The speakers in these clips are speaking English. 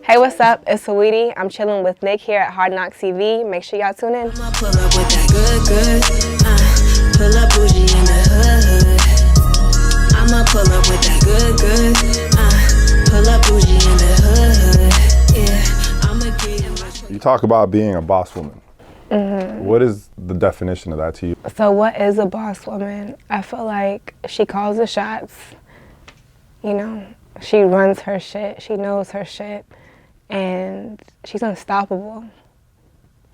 Hey, what's up? It's Saweetie. I'm chilling with Nick here at Hard Knocks TV. Make sure y'all tune in. I'ma pull up with that good. Pull up bougie in the hood. I'ma pull up with that good. Pull up bougie in the hood. Yeah, I'ma get You talk about being a boss woman. Mm-hmm. What is the definition of that to you? So what is a boss woman? I feel like she calls the shots. You know, she runs her shit. She knows her shit. And she's unstoppable.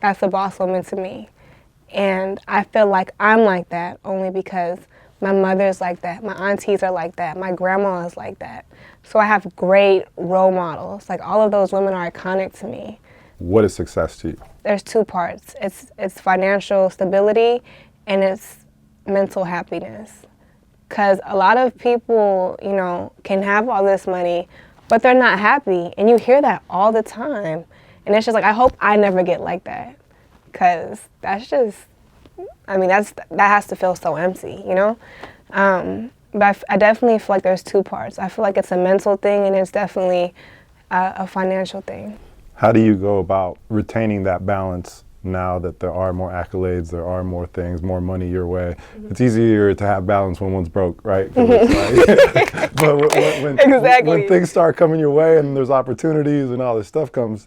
That's a boss woman to me. And I feel like I'm like that only because my mother's like that, my aunties are like that, my grandma is like that. So I have great role models. Like all of those women are iconic to me. What is success to you? There's two parts. It's financial stability and it's mental happiness. Because a lot of people, you know, can have all this money, but they're not happy. And you hear that all the time. And it's just like, I hope I never get like that. Because that's just, I mean, that has to feel so empty, you know? But I definitely feel like there's two parts. I feel like it's a mental thing and it's definitely a financial thing. How do you go about retaining that balance now that there are more accolades, there are more things, more money your way? Mm-hmm. It's easier to have balance when one's broke, right? Like, but when things start coming your way and there's opportunities and all this stuff comes,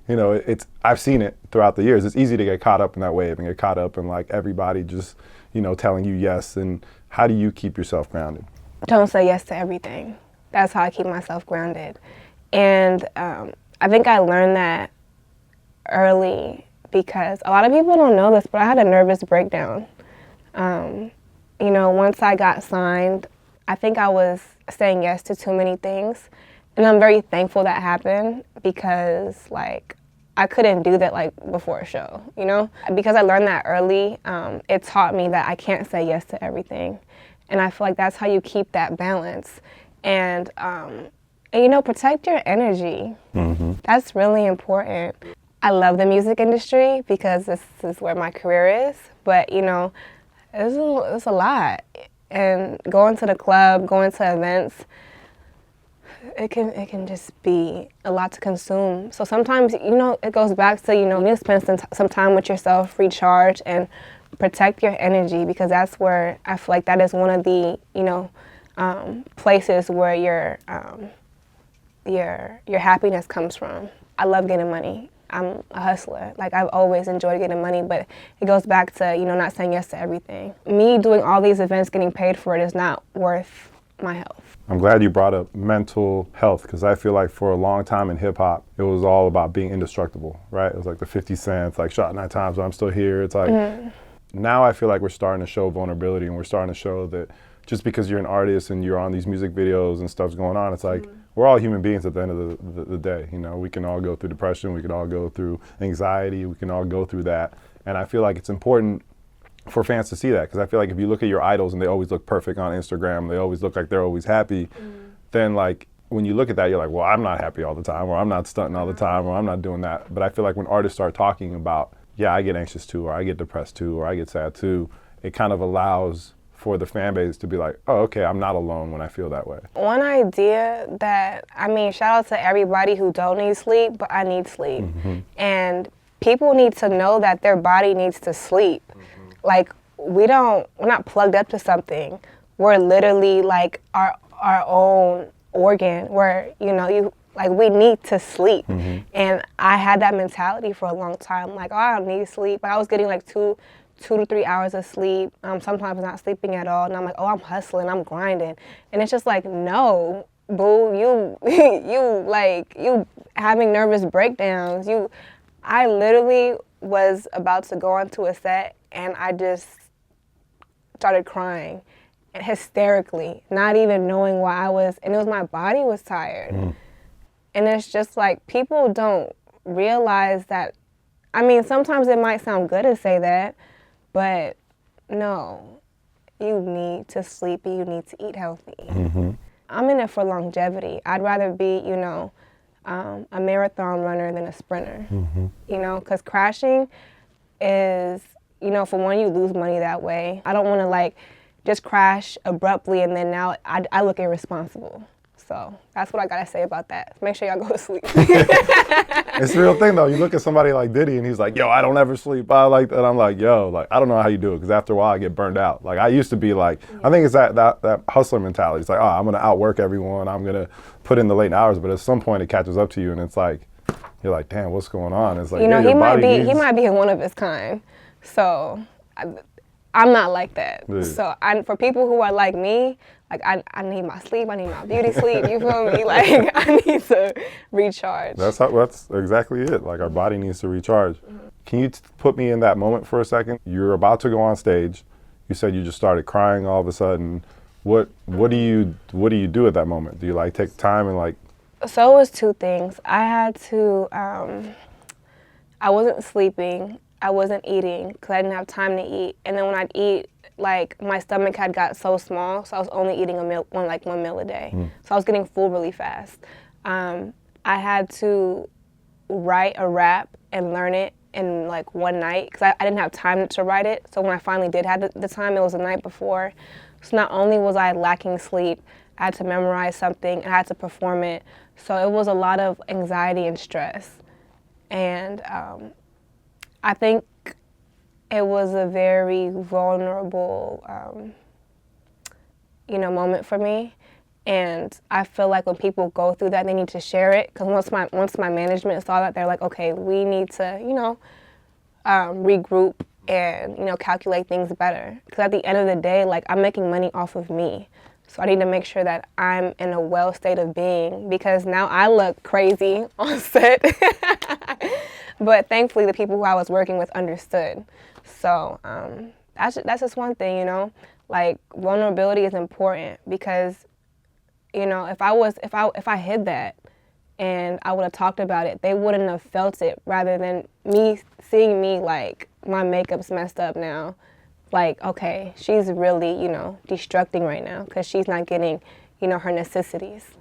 you know, I've seen it throughout the years. It's easy to get caught up in that wave and get caught up in like everybody just, you know, telling you yes. And how do you keep yourself grounded? Don't say yes to everything. That's how I keep myself grounded. And I think I learned that early because a lot of people don't know this, but I had a nervous breakdown. You know, once I got signed, I think I was saying yes to too many things. And I'm very thankful that happened because, like, I couldn't do that, like, before a show, you know? Because I learned that early, it taught me that I can't say yes to everything. And I feel like that's how you keep that balance. And you know, protect your energy. Mm-hmm. That's really important. I love the music industry because this is where my career is. But, you know, it's a lot. And going to the club, going to events, it can just be a lot to consume. So sometimes, you know, it goes back to, you know, you need to spend some time with yourself, recharge, and protect your energy because that's where I feel like that is one of the, you know, places where your happiness comes from. I love getting money. I'm a hustler. Like, I've always enjoyed getting money, but it goes back to, you know, not saying yes to everything. Me doing all these events, getting paid for it is not worth my health. I'm glad you brought up mental health because I feel like for a long time in hip hop, it was all about being indestructible, right? It was like the 50 Cent, like shot 9 times, but I'm still here. It's like, now I feel like we're starting to show vulnerability and we're starting to show that just because you're an artist and you're on these music videos and stuff's going on, it's like, we're all human beings at the end of the day. You know, we can all go through depression, we can all go through anxiety, we can all go through that. And I feel like it's important for fans to see that because I feel like if you look at your idols and they always look perfect on Instagram, they always look like they're always happy, then like when you look at that, you're like, well, I'm not happy all the time, or I'm not stunting all the time, or I'm not doing that. But I feel like when artists start talking about, yeah, I get anxious too, or I get depressed too, or I get sad too, it kind of allows for the fan base to be like, oh, okay, I'm not alone when I feel that way. One idea that, I mean, shout out to everybody who don't need sleep, but I need sleep. Mm-hmm. And people need to know that their body needs to sleep. Mm-hmm. Like, we're not plugged up to something. We're literally like our own organ where, you know, we need to sleep. Mm-hmm. And I had that mentality for a long time. Like, oh, I don't need sleep. But I was getting like 2 to 3 hours of sleep, sometimes not sleeping at all, and I'm like, oh, I'm hustling, I'm grinding, and it's just like, no, boo, you having nervous breakdowns. I literally was about to go onto a set, and I just started crying, and hysterically, not even knowing why I was, and it was my body was tired, and it's just like people don't realize that. I mean, sometimes it might sound good to say that. But no, you need to sleep and you need to eat healthy. Mm-hmm. I'm in it for longevity. I'd rather be, you know, a marathon runner than a sprinter, you know, because crashing is, you know, for one, you lose money that way. I don't want to like just crash abruptly and then now I look irresponsible. So that's what I gotta say about that. Make sure y'all go to sleep. It's a real thing though. You look at somebody like Diddy and he's like, yo, I don't ever sleep. I like that. I'm like, yo, like, I don't know how you do it because after a while I get burned out. Like I used to be like, I think it's that hustler mentality. It's like, oh, I'm going to outwork everyone. I'm going to put in the late hours. But at some point it catches up to you and it's like, you're like, damn, what's going on? It's like, You know, yeah, he might be one of his kind. So I'm not like that. Yeah. So for people who are like me, like I need my sleep, I need my beauty sleep, you feel me? Like I need to recharge. That's exactly it. Like our body needs to recharge. Can you put me in that moment for a second? You're about to go on stage. You said you just started crying all of a sudden. What do you do at that moment? Do you like take time and like? So it was two things. I had to, I wasn't sleeping, I wasn't eating because I didn't have time to eat. And then when I'd eat, like my stomach had got so small, so I was only eating one meal a day. So I was getting full really fast. I had to write a rap and learn it in like one night because I didn't have time to write it. So when I finally did have the time, it was the night before. So not only was I lacking sleep, I had to memorize something and I had to perform it. So it was a lot of anxiety and stress. And I think it was a very vulnerable, moment for me. And I feel like when people go through that, they need to share it. Because once my management saw that, they're like, okay, we need to, regroup and, calculate things better. Because at the end of the day, like, I'm making money off of me. So I need to make sure that I'm in a well state of being because now I look crazy on set. But thankfully, the people who I was working with understood. So that's just one thing, like vulnerability is important because, if I hid that and I would have talked about it, they wouldn't have felt it rather than me seeing me like my makeup's messed up now. Like, okay, she's really, destructing right now because she's not getting, her necessities.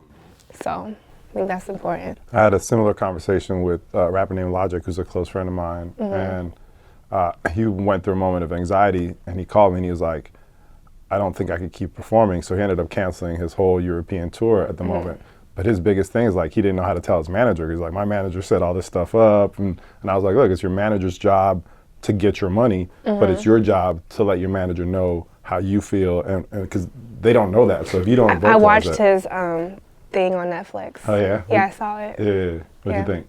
So I think that's important. I had a similar conversation with a rapper named Logic, who's a close friend of mine. And he went through a moment of anxiety and he called me and he was like, I don't think I could keep performing. So he ended up canceling his whole European tour at the moment. But his biggest thing is like, he didn't know how to tell his manager. He's like, my manager set all this stuff up. And I was like, look, it's your manager's job to get your money, but it's your job to let your manager know how you feel, and because they don't know that. So if you don't, I watched his thing on Netflix. Oh yeah, yeah, I saw it. Yeah, what do you think?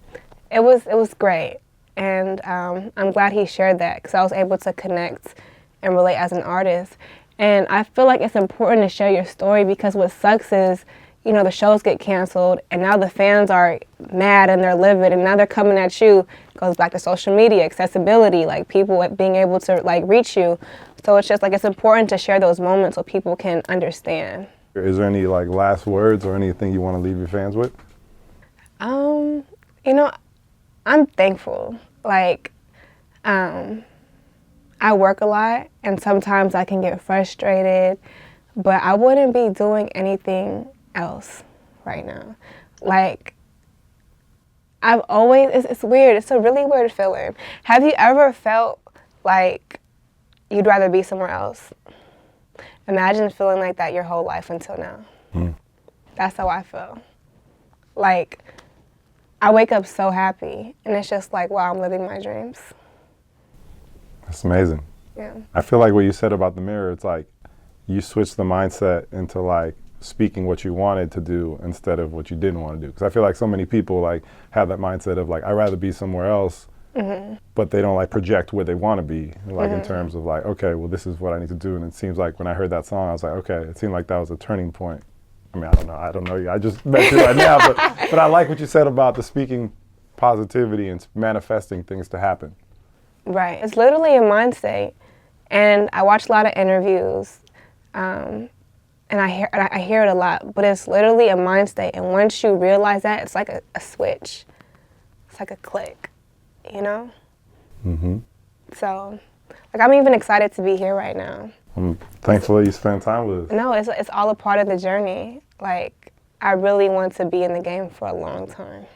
It was great, and I'm glad he shared that because I was able to connect and relate as an artist. And I feel like it's important to share your story because what sucks is, the shows get canceled and now the fans are mad and they're livid and now they're coming at you. It goes back to social media, accessibility, like people being able to like reach you. So it's just like it's important to share those moments so people can understand. Is there any like last words or anything you want to leave your fans with? I'm thankful. Like, I work a lot and sometimes I can get frustrated, but I wouldn't be doing anything else right now. Like, I've always, it's weird. It's a really weird feeling. Have you ever felt like you'd rather be somewhere else? Imagine feeling like that your whole life until now. That's how I feel. Like, I wake up so happy and it's just like, wow, I'm living my dreams. That's amazing. Yeah. I feel like what you said about the mirror, it's like you switch the mindset into like speaking what you wanted to do instead of what you didn't want to do. Because I feel like so many people like have that mindset of like, I'd rather be somewhere else, but they don't like project where they want to be, like in terms of like, okay, well, this is what I need to do. And it seems like when I heard that song, I was like, okay, it seemed like that was a turning point. I mean, I don't know you. I just met you right now, but I like what you said about the speaking positivity and manifesting things to happen. Right. It's literally a mind state. And I watch a lot of interviews, and I hear it a lot, but it's literally a mind state. And once you realize that, it's like a switch. It's like a click, So, like, I'm even excited to be here right now. I'm thankful you spent time with us. No, it's all a part of the journey. Like, I really want to be in the game for a long time.